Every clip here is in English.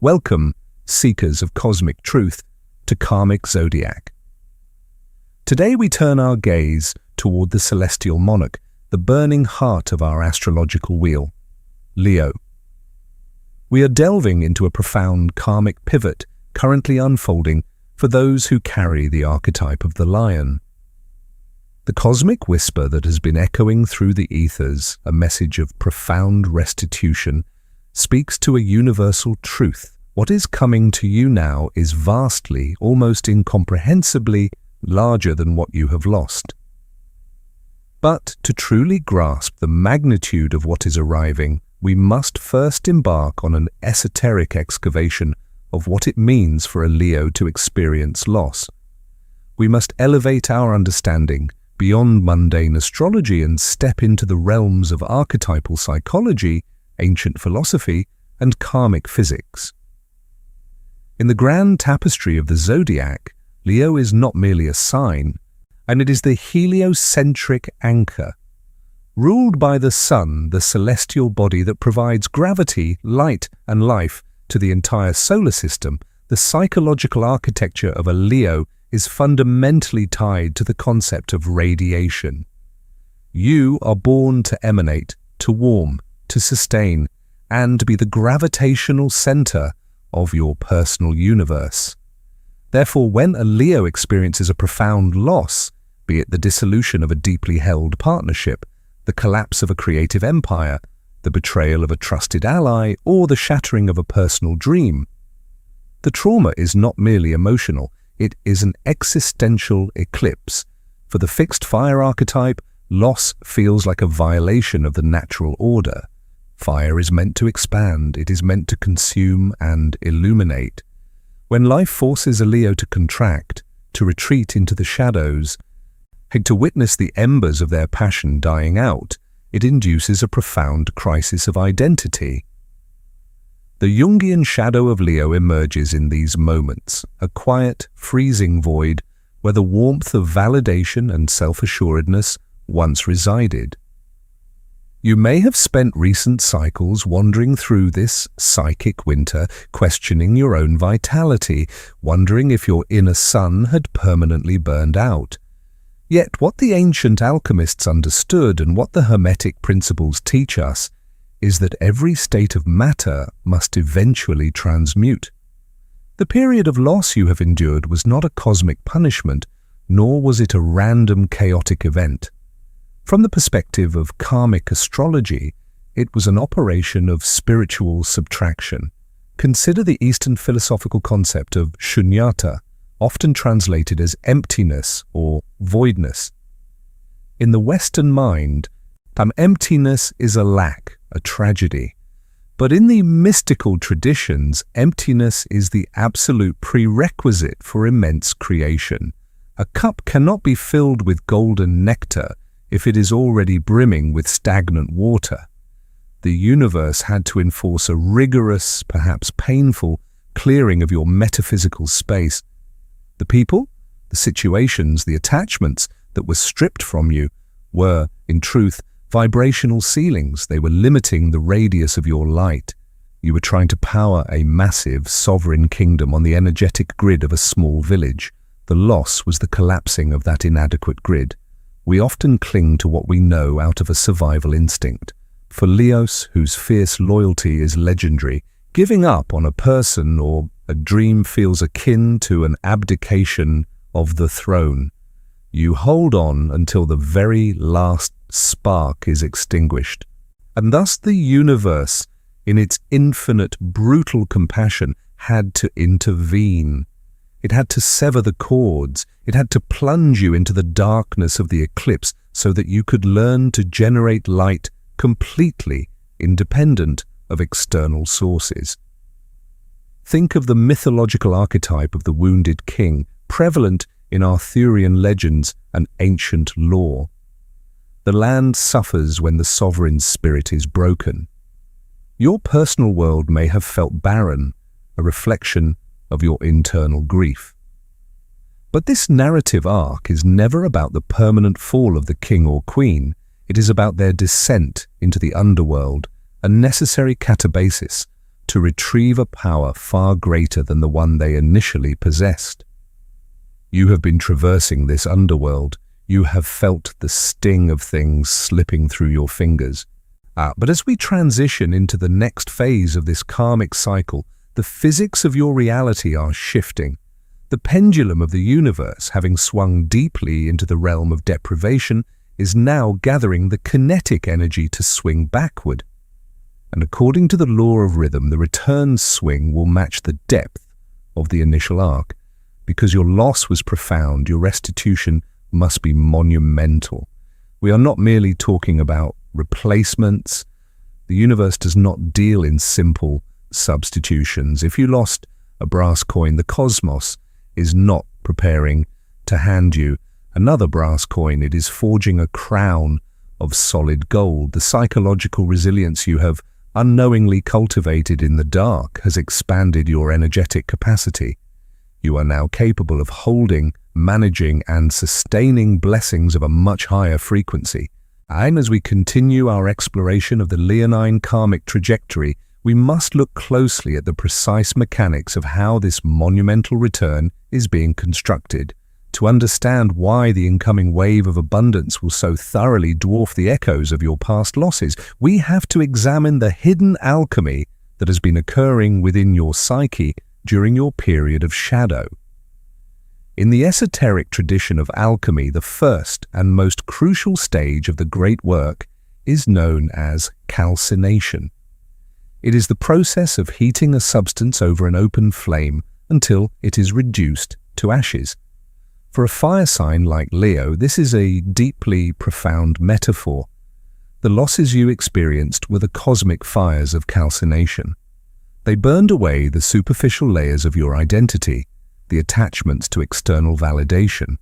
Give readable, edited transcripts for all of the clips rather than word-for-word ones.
Welcome, seekers of cosmic truth, to Karmic Zodiac. Today we turn our gaze toward the celestial monarch, the burning heart of our astrological wheel, Leo. We are delving into a profound karmic pivot currently unfolding for those who carry the archetype of the lion. The cosmic whisper that has been echoing through the ethers, a message of profound restitution, speaks to a universal truth. What is coming to you now is vastly, almost incomprehensibly, larger than what you have lost. But to truly grasp the magnitude of what is arriving, we must first embark on an esoteric excavation of what it means for a Leo to experience loss. We must elevate our understanding beyond mundane astrology and step into the realms of archetypal psychology, ancient philosophy, and karmic physics. In the grand tapestry of the zodiac, Leo is not merely a sign, and it is the heliocentric anchor. Ruled by the sun, the celestial body that provides gravity, light, and life to the entire solar system, the psychological architecture of a Leo is fundamentally tied to the concept of radiation. You are born to emanate, to warm, to sustain, and be the gravitational center of your personal universe. Therefore, when a Leo experiences a profound loss, be it the dissolution of a deeply held partnership, the collapse of a creative empire, the betrayal of a trusted ally, or the shattering of a personal dream, the trauma is not merely emotional, it is an existential eclipse. For the fixed fire archetype, loss feels like a violation of the natural order. Fire is meant to expand, it is meant to consume and illuminate. When life forces a Leo to contract, to retreat into the shadows, to witness the embers of their passion dying out, it induces a profound crisis of identity. The Jungian shadow of Leo emerges in these moments, a quiet, freezing void where the warmth of validation and self-assuredness once resided. You may have spent recent cycles wandering through this psychic winter, questioning your own vitality, wondering if your inner sun had permanently burned out. Yet what the ancient alchemists understood and what the Hermetic principles teach us is that every state of matter must eventually transmute. The period of loss you have endured was not a cosmic punishment, nor was it a random chaotic event. From the perspective of karmic astrology, it was an operation of spiritual subtraction. Consider the Eastern philosophical concept of shunyata, often translated as emptiness or voidness. In the Western mind, emptiness is a lack, a tragedy. But in the mystical traditions, emptiness is the absolute prerequisite for immense creation. A cup cannot be filled with golden nectar if it is already brimming with stagnant water. The universe had to enforce a rigorous, perhaps painful, clearing of your metaphysical space. The people, the situations, the attachments that were stripped from you were, in truth, vibrational ceilings. They were limiting the radius of your light. You were trying to power a massive, sovereign kingdom on the energetic grid of a small village. The loss was the collapsing of that inadequate grid. We often cling to what we know out of a survival instinct. For Leos, whose fierce loyalty is legendary, giving up on a person or a dream feels akin to an abdication of the throne. You hold on until the very last spark is extinguished. And thus the universe, in its infinite, brutal compassion, had to intervene. It had to sever the cords. It had to plunge you into the darkness of the eclipse so that you could learn to generate light completely independent of external sources. Think of the mythological archetype of the wounded king, prevalent in Arthurian legends and ancient lore. The land suffers when the sovereign spirit is broken. Your personal world may have felt barren, a reflection of your internal grief. But this narrative arc is never about the permanent fall of the king or queen. It is about their descent into the underworld, a necessary catabasis to retrieve a power far greater than the one they initially possessed. You have been traversing this underworld. You have felt the sting of things slipping through your fingers. But as we transition into the next phase of this karmic cycle, the physics of your reality are shifting. The pendulum of the universe, having swung deeply into the realm of deprivation, is now gathering the kinetic energy to swing backward. And according to the law of rhythm, the return swing will match the depth of the initial arc. Because your loss was profound, your restitution must be monumental. We are not merely talking about replacements. The universe does not deal in simple substitutions. If you lost a brass coin, the cosmos is not preparing to hand you another brass coin. It is forging a crown of solid gold. The psychological resilience you have unknowingly cultivated in the dark has expanded your energetic capacity. You are now capable of holding, managing, and sustaining blessings of a much higher frequency. And as we continue our exploration of the leonine karmic trajectory, we must look closely at the precise mechanics of how this monumental return is being constructed. To understand why the incoming wave of abundance will so thoroughly dwarf the echoes of your past losses, we have to examine the hidden alchemy that has been occurring within your psyche during your period of shadow. In the esoteric tradition of alchemy, the first and most crucial stage of the great work is known as calcination. It is the process of heating a substance over an open flame until it is reduced to ashes. For a fire sign like Leo, this is a deeply profound metaphor. The losses you experienced were the cosmic fires of calcination. They burned away the superficial layers of your identity, the attachments to external validation,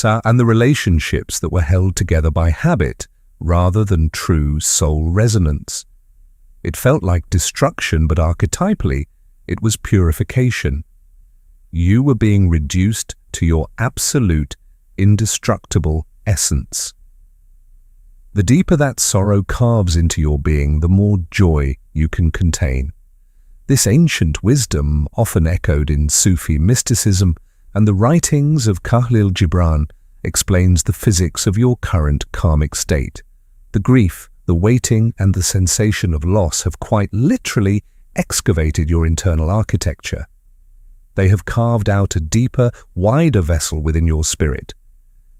and the relationships that were held together by habit rather than true soul resonance. It felt like destruction, but archetypally, it was purification. You were being reduced to your absolute, indestructible essence. The deeper that sorrow carves into your being, the more joy you can contain. This ancient wisdom, often echoed in Sufi mysticism and the writings of Khalil Gibran, explains the physics of your current karmic state. The grief, the waiting, and the sensation of loss have quite literally excavated your internal architecture. They have carved out a deeper, wider vessel within your spirit.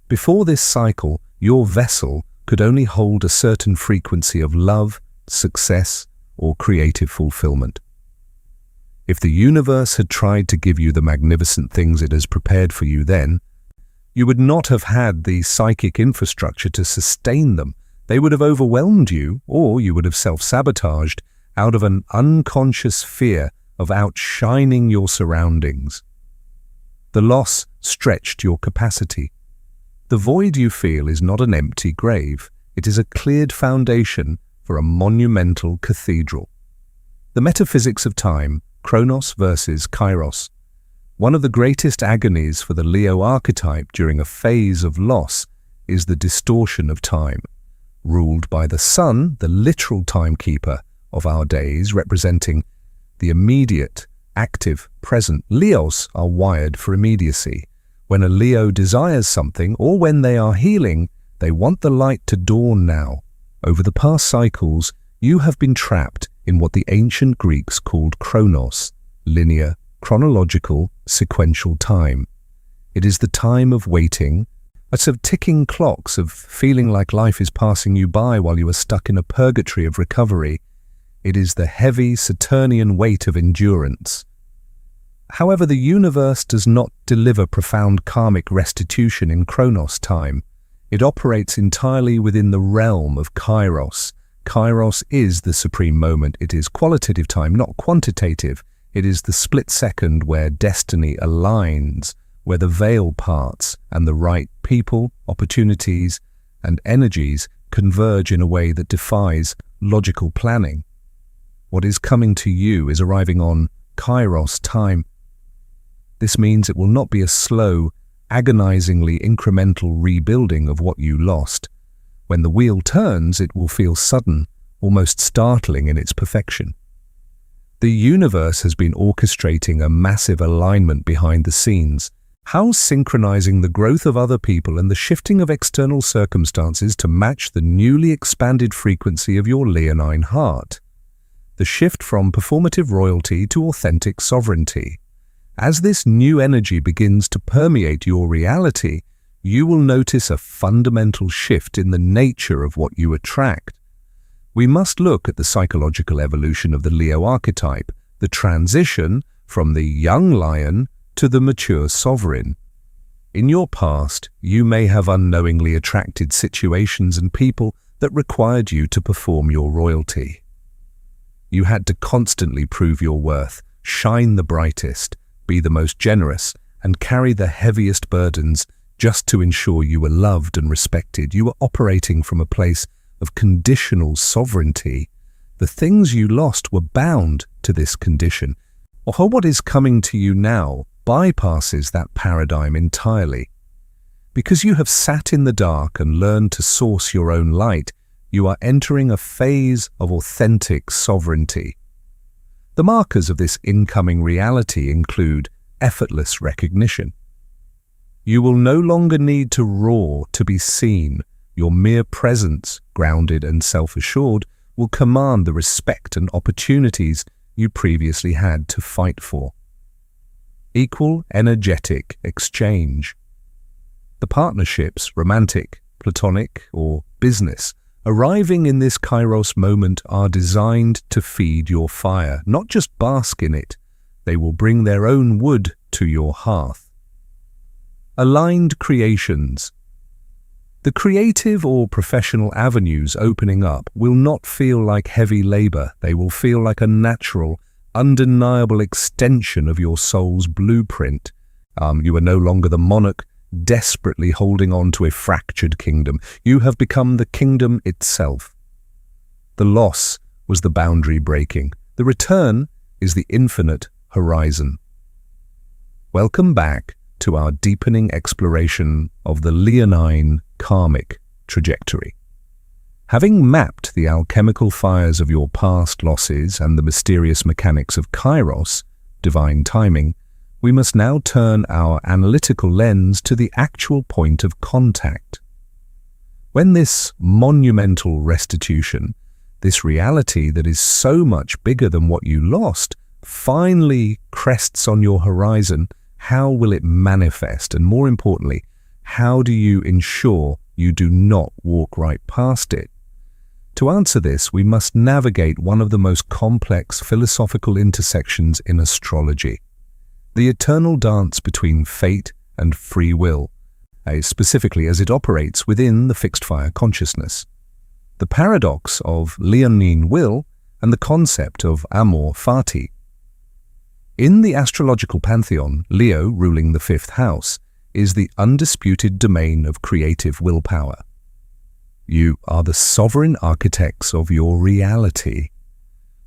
Before this cycle, your vessel could only hold a certain frequency of love, success, or creative fulfillment. If the universe had tried to give you the magnificent things it has prepared for you then, you would not have had the psychic infrastructure to sustain them. They would have overwhelmed you, or you would have self-sabotaged out of an unconscious fear of outshining your surroundings. The loss stretched your capacity. The void you feel is not an empty grave. It is a cleared foundation for a monumental cathedral. The metaphysics of time, Chronos versus Kairos. One of the greatest agonies for the Leo archetype during a phase of loss is the distortion of time. Ruled by the sun, the literal timekeeper of our days, representing the immediate, active, present, Leos are wired for immediacy. When a Leo desires something, or when they are healing, they want the light to dawn now. Over the past cycles, you have been trapped in what the ancient Greeks called Chronos, linear, chronological, sequential time. It is the time of waiting, a sort of ticking clocks of feeling like life is passing you by while you are stuck in a purgatory of recovery. It is the heavy Saturnian weight of endurance. However, the universe does not deliver profound karmic restitution in Chronos time. It operates entirely within the realm of Kairos. Kairos is the supreme moment. It is qualitative time, not quantitative. It is the split second where destiny aligns, where the veil parts and the right people, opportunities, and energies converge in a way that defies logical planning. What is coming to you is arriving on Kairos time. This means it will not be a slow, agonizingly incremental rebuilding of what you lost. When the wheel turns, it will feel sudden, almost startling in its perfection. The universe has been orchestrating a massive alignment behind the scenes, synchronizing the growth of other people and the shifting of external circumstances to match the newly expanded frequency of your leonine heart. The shift from performative royalty to authentic sovereignty. As this new energy begins to permeate your reality, you will notice a fundamental shift in the nature of what you attract. We must look at the psychological evolution of the Leo archetype, the transition from the young lion to the mature sovereign. In your past, you may have unknowingly attracted situations and people that required you to perform your royalty. You had to constantly prove your worth, shine the brightest, be the most generous, and carry the heaviest burdens just to ensure you were loved and respected. You were operating from a place of conditional sovereignty. The things you lost were bound to this condition. Or what is coming to you now bypasses that paradigm entirely. Because you have sat in the dark and learned to source your own light, you are entering a phase of authentic sovereignty. The markers of this incoming reality include effortless recognition. You will no longer need to roar to be seen. Your mere presence, grounded and self-assured, will command the respect and opportunities you previously had to fight for. Equal energetic exchange. The partnerships, romantic, platonic, or business, arriving in this Kairos moment are designed to feed your fire, not just bask in it. They will bring their own wood to your hearth. Aligned creations. The creative or professional avenues opening up will not feel like heavy labor. They will feel like a natural, undeniable extension of your soul's blueprint. You are no longer the monarch desperately holding on to a fractured kingdom. You have become the kingdom itself. The loss was the boundary breaking. The return is the infinite horizon. Welcome back to our deepening exploration of the leonine karmic trajectory. Having mapped the alchemical fires of your past losses and the mysterious mechanics of Kairos, divine timing, we must now turn our analytical lens to the actual point of contact. When this monumental restitution, this reality that is so much bigger than what you lost, finally crests on your horizon, how will it manifest? And more importantly, how do you ensure you do not walk right past it? To answer this, we must navigate one of the most complex philosophical intersections in astrology, the eternal dance between fate and free will, specifically as it operates within the fixed-fire consciousness. The paradox of leonine will and the concept of Amor Fati. In the astrological pantheon, Leo, ruling the fifth house, is the undisputed domain of creative willpower. You are the sovereign architects of your reality.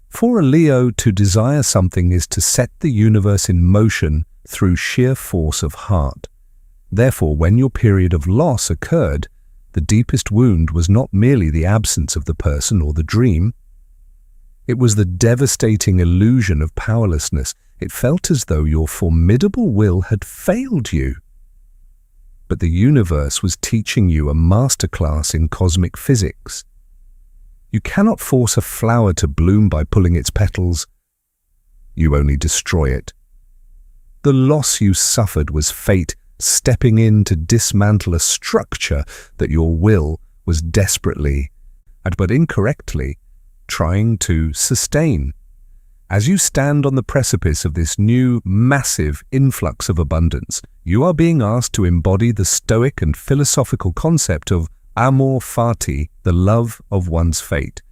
For a Leo, to desire something is to set the universe in motion through sheer force of heart. Therefore, when your period of loss occurred, the deepest wound was not merely the absence of the person or the dream. It was the devastating illusion of powerlessness. It felt as though your formidable will had failed you. But the universe was teaching you a masterclass in cosmic physics. You cannot force a flower to bloom by pulling its petals. You only destroy it. The loss you suffered was fate stepping in to dismantle a structure that your will was desperately, but incorrectly, trying to sustain. As you stand on the precipice of this new, massive influx of abundance, you are being asked to embody the stoic and philosophical concept of Amor Fati, the love of one's fate.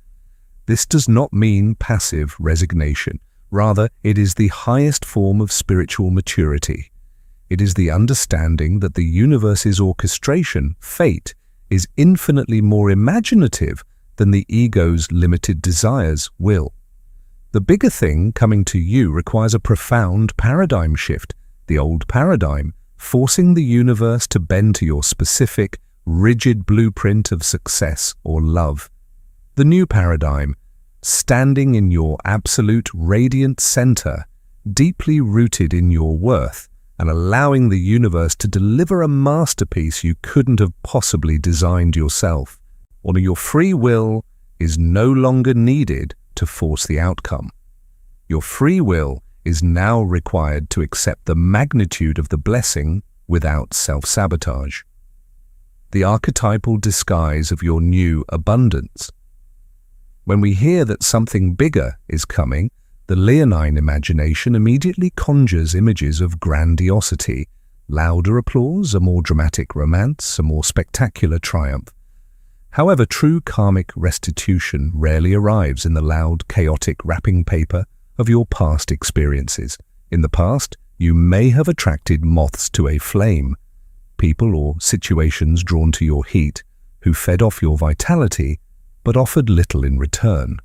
This does not mean passive resignation. Rather, it is the highest form of spiritual maturity. It is the understanding that the universe's orchestration, fate, is infinitely more imaginative than the ego's limited desires, will. The bigger thing coming to you requires a profound paradigm shift, the old paradigm, forcing the universe to bend to your specific, rigid blueprint of success or love. The new paradigm, standing in your absolute radiant center, deeply rooted in your worth, and allowing the universe to deliver a masterpiece you couldn't have possibly designed yourself. Or your free will is no longer needed to force the outcome. Your free will is now required to accept the magnitude of the blessing without self-sabotage. The archetypal disguise of your new abundance. When we hear that something bigger is coming, the leonine imagination immediately conjures images of grandiosity, louder applause, a more dramatic romance, a more spectacular triumph. However, true karmic restitution rarely arrives in the loud, chaotic wrapping paper of your past experiences. In the past, you may have attracted moths to a flame, people or situations drawn to your heat, who fed off your vitality but offered little in return.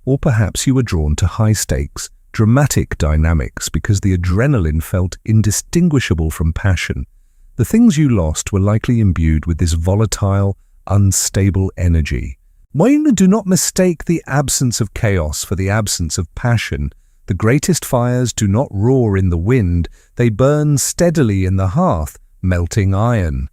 Or perhaps you were drawn to high-stakes, dramatic dynamics because the adrenaline felt indistinguishable from passion. The things you lost were likely imbued with this volatile, unstable energy. Do not mistake the absence of chaos for the absence of passion. The greatest fires do not roar in the wind, they burn steadily in the hearth, melting iron.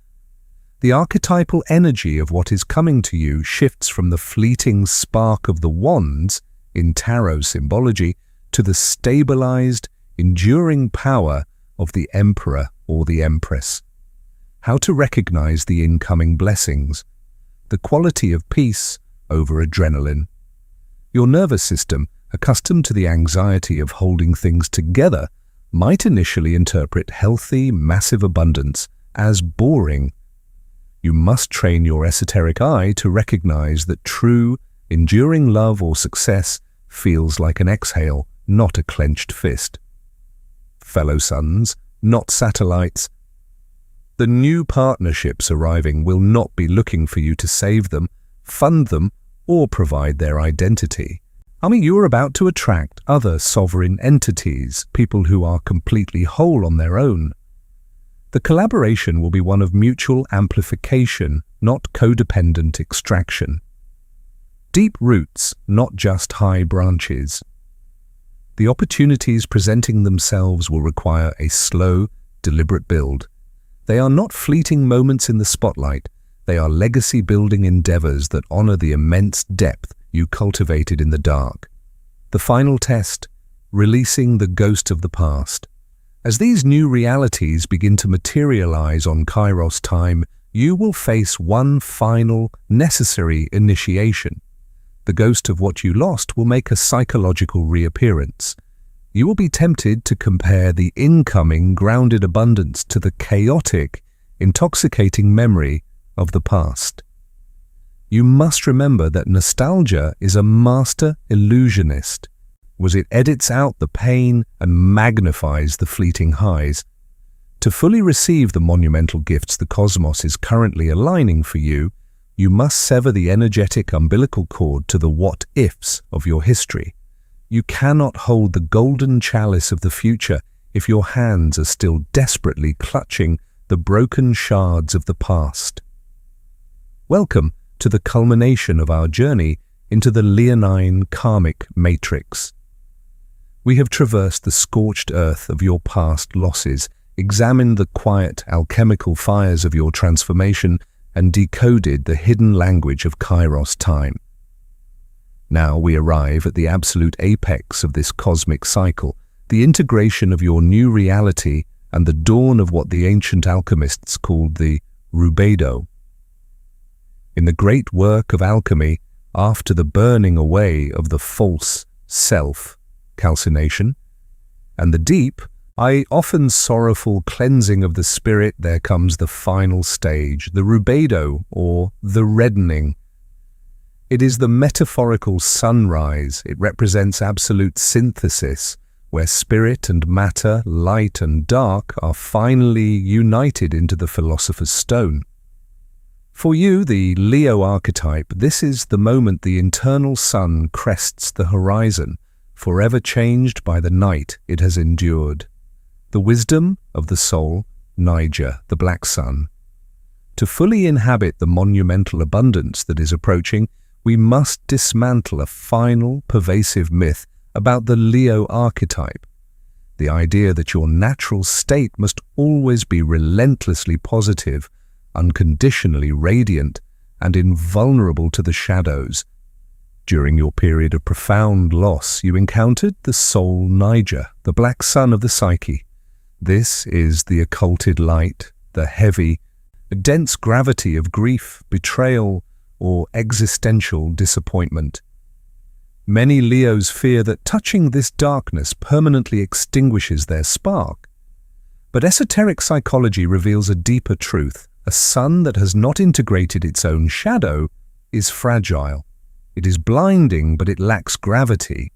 The archetypal energy of what is coming to you shifts from the fleeting spark of the wands, in tarot symbology, to the stabilized, enduring power of the emperor or the empress. How to recognize the incoming blessings. The quality of peace over adrenaline. Your nervous system, accustomed to the anxiety of holding things together, might initially interpret healthy, massive abundance as boring. You must train your esoteric eye to recognize that true, enduring love or success feels like an exhale, not a clenched fist. Fellow suns, not satellites. The new partnerships arriving will not be looking for you to save them, fund them, or provide their identity. You are about to attract other sovereign entities, people who are completely whole on their own. The collaboration will be one of mutual amplification, not codependent extraction. Deep roots, not just high branches. The opportunities presenting themselves will require a slow, deliberate build. They are not fleeting moments in the spotlight. They are legacy-building endeavors that honor the immense depth you cultivated in the dark. The final test, releasing the ghost of the past. As these new realities begin to materialize on Kairos time, you will face one final, necessary initiation. The ghost of what you lost will make a psychological reappearance. You will be tempted to compare the incoming grounded abundance to the chaotic, intoxicating memory of the past. You must remember that nostalgia is a master illusionist, as it edits out the pain and magnifies the fleeting highs. To fully receive the monumental gifts the cosmos is currently aligning for you, you must sever the energetic umbilical cord to the what-ifs of your history. You cannot hold the golden chalice of the future if your hands are still desperately clutching the broken shards of the past. Welcome to the culmination of our journey into the leonine karmic matrix. We have traversed the scorched earth of your past losses, examined the quiet alchemical fires of your transformation, and decoded the hidden language of Kairos time. Now we arrive at the absolute apex of this cosmic cycle, the integration of your new reality and the dawn of what the ancient alchemists called the rubedo. In the great work of alchemy, after the burning away of the false self, calcination, and the deep, often sorrowful cleansing of the spirit, there comes the final stage, the rubedo, or the reddening. It is the metaphorical sunrise. It represents absolute synthesis, where spirit and matter, light and dark, are finally united into the philosopher's stone. For you, the Leo archetype, this is the moment the internal sun crests the horizon, forever changed by the night it has endured. The wisdom of the soul, Niger, the black sun. To fully inhabit the monumental abundance that is approaching, we must dismantle a final, pervasive myth about the Leo archetype. The idea that your natural state must always be relentlessly positive, unconditionally radiant, and invulnerable to the shadows. During your period of profound loss, you encountered the soul Niger, the black sun of the psyche. This is the occulted light, the heavy, dense gravity of grief, betrayal, or existential disappointment. Many Leos fear that touching this darkness permanently extinguishes their spark. But esoteric psychology reveals a deeper truth. A sun that has not integrated its own shadow is fragile. It is blinding, but it lacks gravity.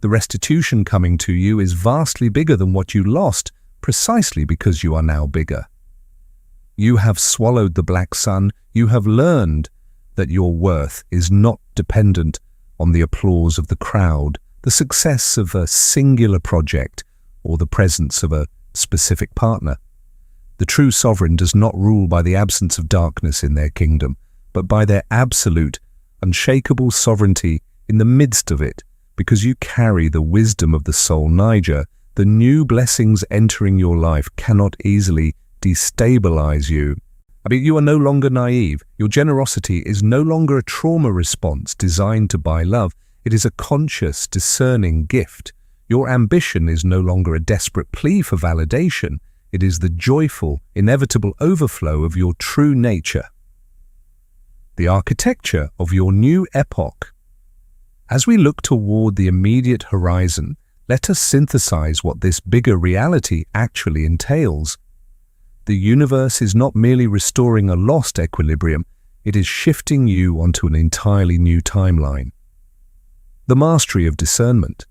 The restitution coming to you is vastly bigger than what you lost, precisely because you are now bigger. You have swallowed the black sun. You have learned that your worth is not dependent on the applause of the crowd, the success of a singular project, or the presence of a specific partner. The true sovereign does not rule by the absence of darkness in their kingdom, but by their absolute, unshakable sovereignty in the midst of it, because you carry the wisdom of the soul Niger. The new blessings entering your life cannot easily destabilize you. You are no longer naive. Your generosity is no longer a trauma response designed to buy love. It is a conscious, discerning gift. Your ambition is no longer a desperate plea for validation. It is the joyful, inevitable overflow of your true nature. The architecture of your new epoch. As we look toward the immediate horizon, let us synthesize what this bigger reality actually entails. The universe is not merely restoring a lost equilibrium, it is shifting you onto an entirely new timeline. The mastery of discernment.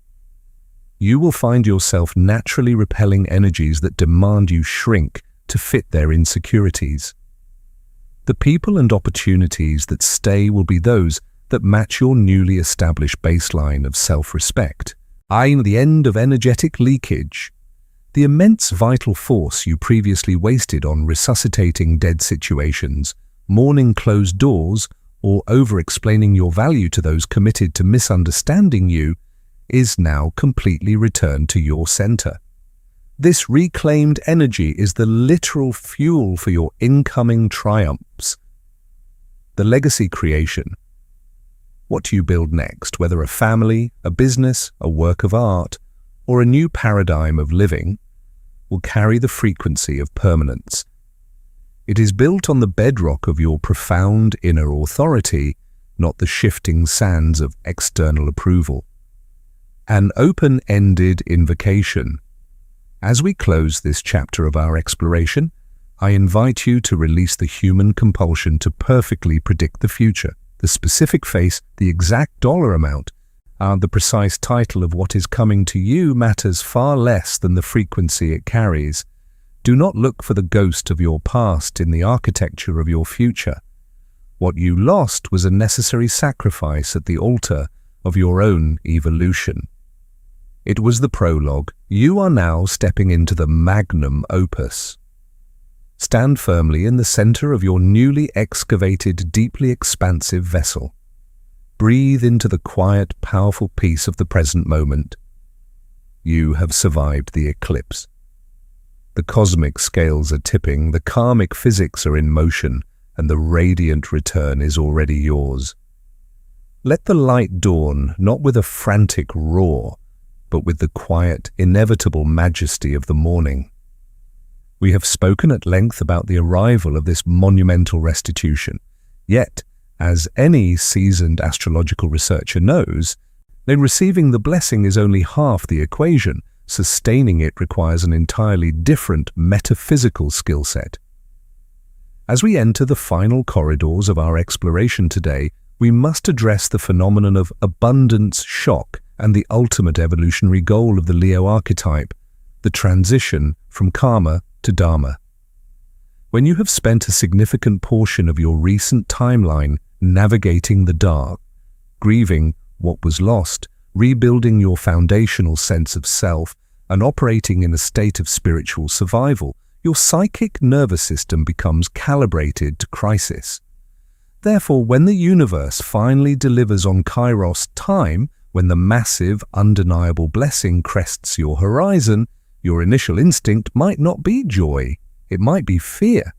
You will find yourself naturally repelling energies that demand you shrink to fit their insecurities. The people and opportunities that stay will be those that match your newly established baseline of self-respect. Eyeing the end of energetic leakage. The immense vital force you previously wasted on resuscitating dead situations, mourning closed doors, or over-explaining your value to those committed to misunderstanding you is now completely returned to your center. This reclaimed energy is the literal fuel for your incoming triumphs. The legacy creation. What you build next, whether a family, a business, a work of art, or a new paradigm of living, will carry the frequency of permanence. It is built on the bedrock of your profound inner authority, not the shifting sands of external approval. An open-ended invocation. As we close this chapter of our exploration, I invite you to release the human compulsion to perfectly predict the future. The specific face, the exact dollar amount, and the precise title of what is coming to you matters far less than the frequency it carries. Do not look for the ghost of your past in the architecture of your future. What you lost was a necessary sacrifice at the altar of your own evolution. It was the prologue. You are now stepping into the magnum opus. Stand firmly in the center of your newly excavated, deeply expansive vessel. Breathe into the quiet, powerful peace of the present moment. You have survived the eclipse. The cosmic scales are tipping, the karmic physics are in motion, and the radiant return is already yours. Let the light dawn, not with a frantic roar, but with the quiet, inevitable majesty of the morning. We have spoken at length about the arrival of this monumental restitution. Yet, as any seasoned astrological researcher knows, then receiving the blessing is only half the equation. Sustaining it requires an entirely different metaphysical skill set. As we enter the final corridors of our exploration today, we must address the phenomenon of abundance shock and the ultimate evolutionary goal of the Leo archetype, the transition from karma to dharma. When you have spent a significant portion of your recent timeline navigating the dark, grieving what was lost, rebuilding your foundational sense of self, and operating in a state of spiritual survival, your psychic nervous system becomes calibrated to crisis. Therefore, when the universe finally delivers on Kairos time, when the massive, undeniable blessing crests your horizon, your initial instinct might not be joy, it might be fear.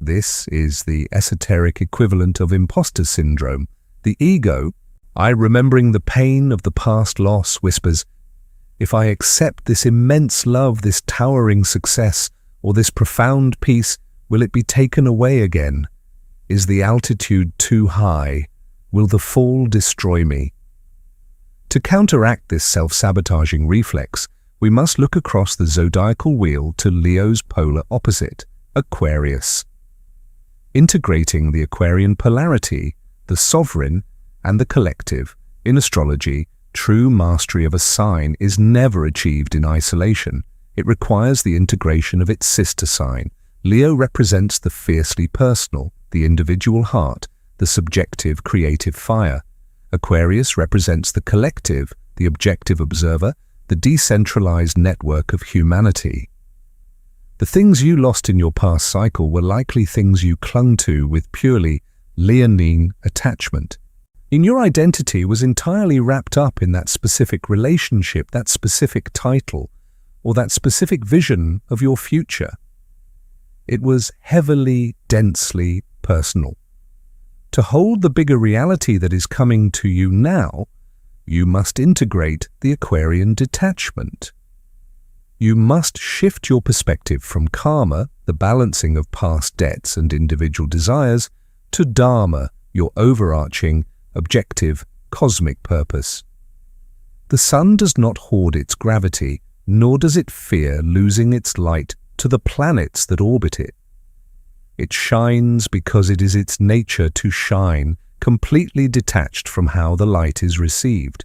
This is the esoteric equivalent of imposter syndrome. The ego, remembering the pain of the past loss, whispers, if I accept this immense love, this towering success, or this profound peace, will it be taken away again? Is the altitude too high? Will the fall destroy me? To counteract this self-sabotaging reflex, we must look across the zodiacal wheel to Leo's polar opposite, Aquarius. Integrating the Aquarian polarity, the sovereign, and the collective, in astrology, true mastery of a sign is never achieved in isolation. It requires the integration of its sister sign. Leo represents the fiercely personal, the individual heart, the subjective creative fire. Aquarius represents the collective, the objective observer, the decentralized network of humanity. The things you lost in your past cycle were likely things you clung to with purely leonine attachment. Your identity was entirely wrapped up in that specific relationship, that specific title, or that specific vision of your future. It was heavily, densely personal. To hold the bigger reality that is coming to you now, you must integrate the Aquarian detachment. You must shift your perspective from karma, the balancing of past debts and individual desires, to dharma, your overarching, objective, cosmic purpose. The sun does not hoard its gravity, nor does it fear losing its light to the planets that orbit it. It shines because it is its nature to shine, completely detached from how the light is received.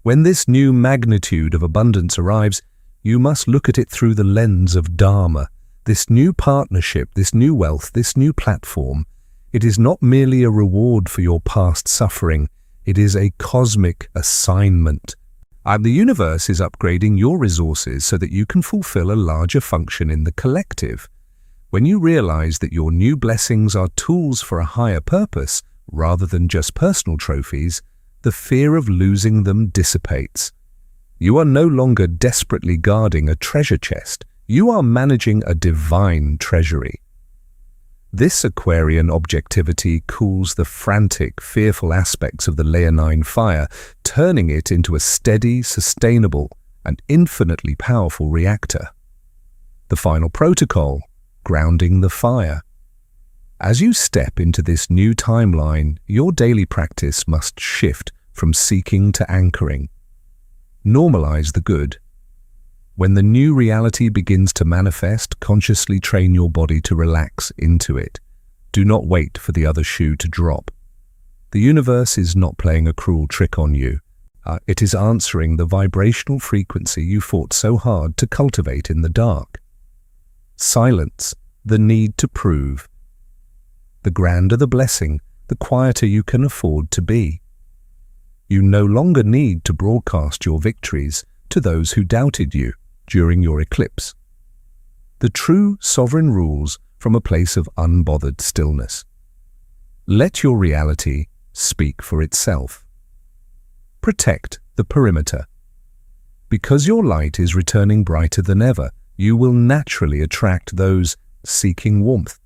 When this new magnitude of abundance arrives, you must look at it through the lens of Dharma, this new partnership, this new wealth, this new platform. It is not merely a reward for your past suffering, it is a cosmic assignment. The universe is upgrading your resources so that you can fulfill a larger function in the collective. When you realize that your new blessings are tools for a higher purpose, rather than just personal trophies, the fear of losing them dissipates. You are no longer desperately guarding a treasure chest, you are managing a divine treasury. This Aquarian objectivity cools the frantic, fearful aspects of the leonine fire, turning it into a steady, sustainable, and infinitely powerful reactor. The final protocol, grounding the fire. As you step into this new timeline, your daily practice must shift from seeking to anchoring. Normalize the good. When the new reality begins to manifest, consciously train your body to relax into it. Do not wait for the other shoe to drop. The universe is not playing a cruel trick on you. It is answering the vibrational frequency you fought so hard to cultivate in the dark. Silence the need to prove. The grander the blessing, the quieter you can afford to be. You no longer need to broadcast your victories to those who doubted you during your eclipse. The true sovereign rules from a place of unbothered stillness. Let your reality speak for itself. Protect the perimeter. Because your light is returning brighter than ever, you will naturally attract those seeking warmth.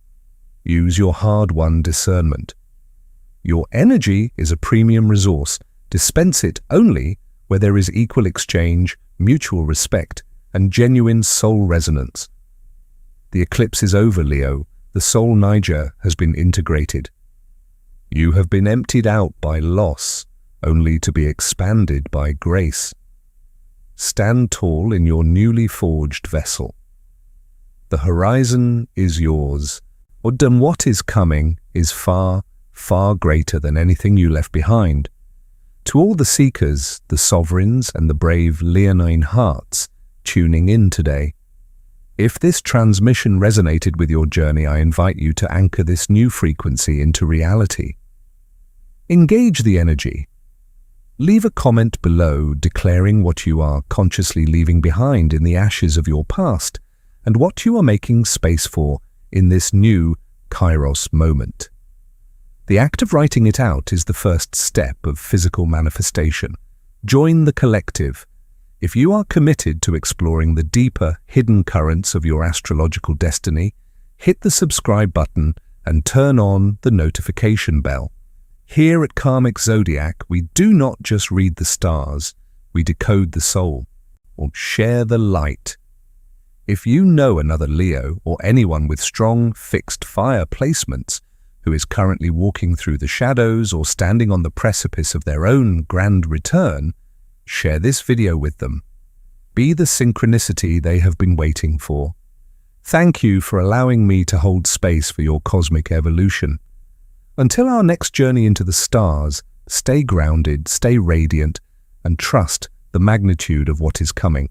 Use your hard-won discernment. Your energy is a premium resource. Dispense it only where there is equal exchange, mutual respect, and genuine soul resonance. The eclipse is over, Leo. The soul Niger has been integrated. You have been emptied out by loss, only to be expanded by grace. Stand tall in your newly forged vessel. The horizon is yours, and what is coming is far, far greater than anything you left behind. To all the seekers, the sovereigns, and the brave leonine hearts tuning in today, if this transmission resonated with your journey, I invite you to anchor this new frequency into reality. Engage the energy. Leave a comment below declaring what you are consciously leaving behind in the ashes of your past and what you are making space for in this new Kairos moment. The act of writing it out is the first step of physical manifestation. Join the collective. If you are committed to exploring the deeper, hidden currents of your astrological destiny, hit the subscribe button and turn on the notification bell. Here at Karmic Zodiac, we do not just read the stars, we decode the soul, or share the light. If you know another Leo or anyone with strong, fixed fire placements who is currently walking through the shadows or standing on the precipice of their own grand return, share this video with them. Be the synchronicity they have been waiting for. Thank you for allowing me to hold space for your cosmic evolution. Until our next journey into the stars, stay grounded, stay radiant, and trust the magnitude of what is coming.